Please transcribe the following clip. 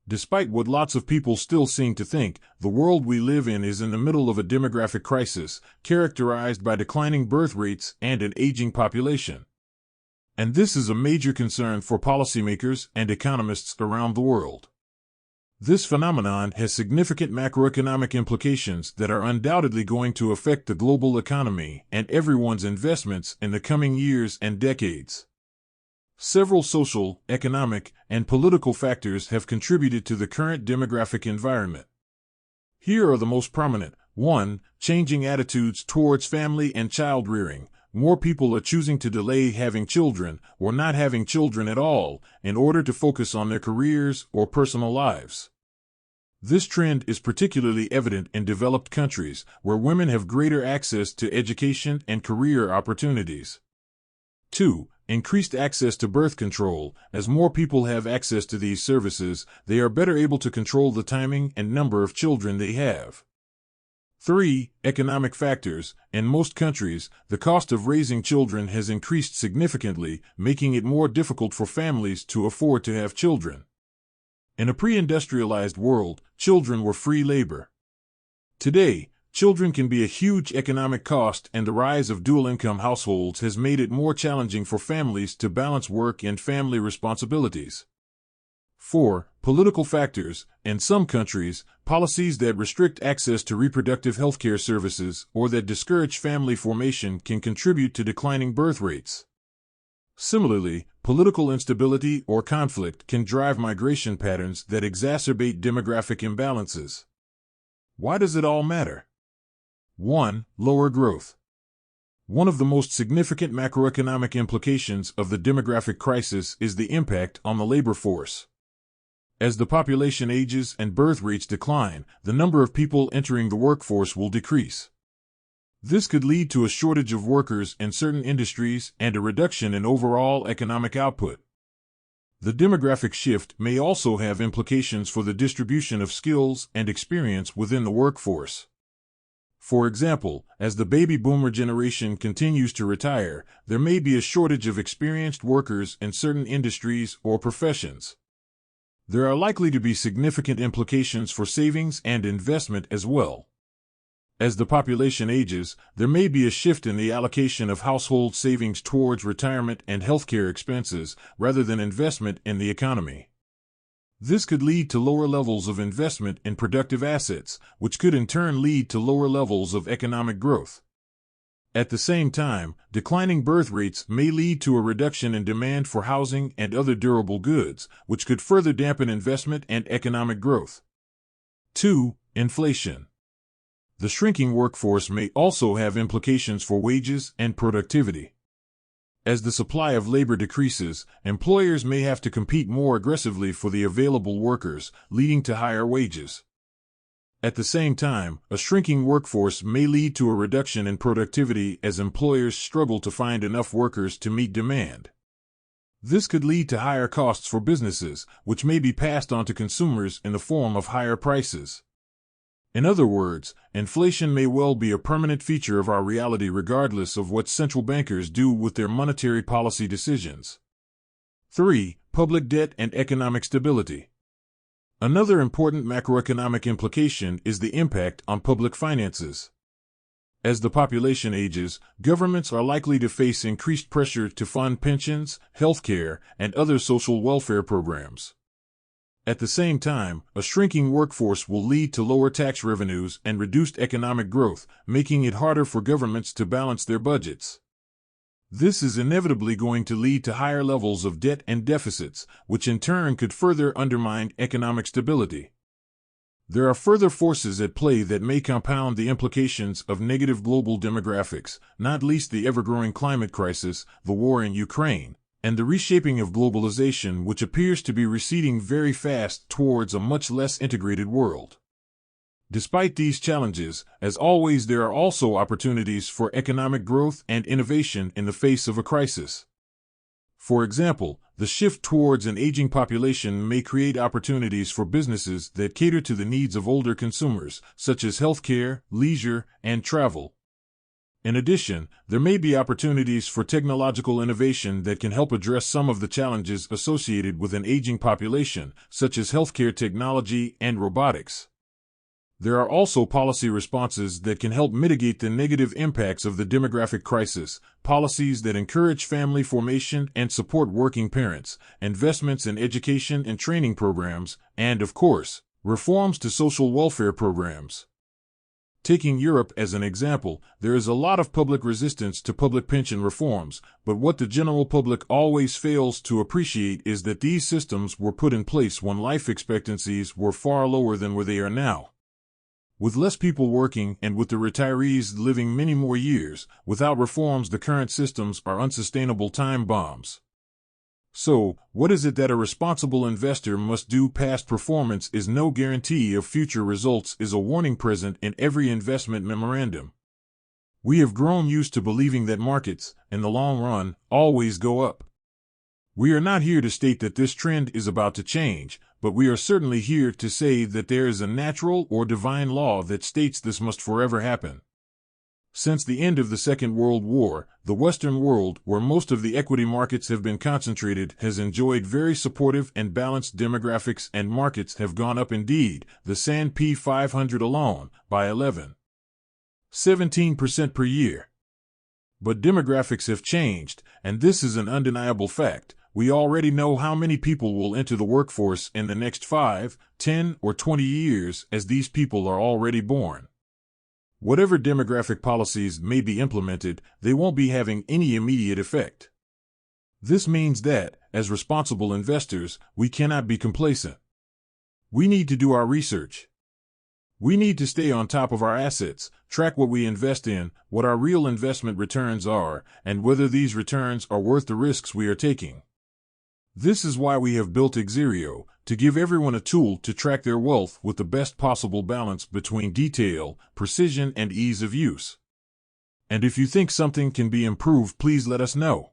Despite what lots of people still seem to think, the world we live in is in the middle of a demographic crisis, characterized by declining birth rates and an aging population. And this is a major concern for policymakers and economists around the world. This phenomenon has significant macroeconomic implications that are undoubtedly going to affect the global economy and everyone's investments in the coming years and decades. Several social, economic, and political factors have contributed to the current demographic environment. Here are the most prominent. 1. Changing attitudes towards family and child rearing. More people are choosing to delay having children or not having children at all in order to focus on their careers or personal lives. This trend is particularly evident in developed countries where women have greater access to education and career opportunities. 2. Increased access to birth control. As more people have access to these services, they are better able to control the timing and number of children they have. 3. Economic factors. In most countries, the cost of raising children has increased significantly, making it more difficult for families to afford to have children. In a pre-industrialized world, children were free labor. Today, children can be a huge economic cost, and the rise of dual-income households has made it more challenging for families to balance work and family responsibilities. 4. Political factors. In some countries, policies that restrict access to reproductive health care services or that discourage family formation can contribute to declining birth rates. Similarly, political instability or conflict can drive migration patterns that exacerbate demographic imbalances. Why does it all matter? 1. Lower growth. One of the most significant macroeconomic implications of the demographic crisis is the impact on the labor force. As the population ages and birth rates decline, the number of people entering the workforce will decrease. This could lead to a shortage of workers in certain industries and a reduction in overall economic output. The demographic shift may also have implications for the distribution of skills and experience within the workforce. For example, as the baby boomer generation continues to retire, there may be a shortage of experienced workers in certain industries or professions. There are likely to be significant implications for savings and investment as well. As the population ages, there may be a shift in the allocation of household savings towards retirement and healthcare expenses rather than investment in the economy. This could lead to lower levels of investment in productive assets, which could in turn lead to lower levels of economic growth. At the same time, declining birth rates may lead to a reduction in demand for housing and other durable goods, which could further dampen investment and economic growth. 2. Inflation. The shrinking workforce may also have implications for wages and productivity. As the supply of labor decreases, employers may have to compete more aggressively for the available workers, leading to higher wages. At the same time, a shrinking workforce may lead to a reduction in productivity as employers struggle to find enough workers to meet demand. This could lead to higher costs for businesses, which may be passed on to consumers in the form of higher prices. In other words, inflation may well be a permanent feature of our reality regardless of what central bankers do with their monetary policy decisions. 3. Public debt and economic stability. Another important macroeconomic implication is the impact on public finances. As the population ages, governments are likely to face increased pressure to fund pensions, healthcare, and other social welfare programs. At the same time, a shrinking workforce will lead to lower tax revenues and reduced economic growth, making it harder for governments to balance their budgets. This is inevitably going to lead to higher levels of debt and deficits, which in turn could further undermine economic stability. There are further forces at play that may compound the implications of negative global demographics, not least the ever-growing climate crisis, the war in Ukraine, and the reshaping of globalization, which appears to be receding very fast towards a much less integrated world. Despite these challenges, as always, there are also opportunities for economic growth and innovation in the face of a crisis. For example, the shift towards an aging population may create opportunities for businesses that cater to the needs of older consumers, such as healthcare, leisure, and travel. In addition, there may be opportunities for technological innovation that can help address some of the challenges associated with an aging population, such as healthcare technology and robotics. There are also policy responses that can help mitigate the negative impacts of the demographic crisis, policies that encourage family formation and support working parents, investments in education and training programs, and, of course, reforms to social welfare programs. Taking Europe as an example, there is a lot of public resistance to public pension reforms, but what the general public always fails to appreciate is that these systems were put in place when life expectancies were far lower than where they are now. With less people working and with the retirees living many more years, without reforms the current systems are unsustainable time bombs. So, what is it that a responsible investor must do? Past performance is no guarantee of future results is a warning present in every investment memorandum. We have grown used to believing that markets, in the long run, always go up. We are not here to state that this trend is about to change, but we are certainly here to say that there is a natural or divine law that states this must forever happen. Since the end of the Second World War, the Western world, where most of the equity markets have been concentrated, has enjoyed very supportive and balanced demographics, and markets have gone up indeed, the S&P 500 alone, by 17% per year. But demographics have changed, and this is an undeniable fact. We already know how many people will enter the workforce in the next 5, 10, or 20 years, as these people are already born. Whatever demographic policies may be implemented, they won't be having any immediate effect. This means that, as responsible investors, we cannot be complacent. We need to do our research. We need to stay on top of our assets, track what we invest in, what our real investment returns are, and whether these returns are worth the risks we are taking. This is why we have built Exerio, to give everyone a tool to track their wealth with the best possible balance between detail, precision, and ease of use. And if you think something can be improved, please let us know.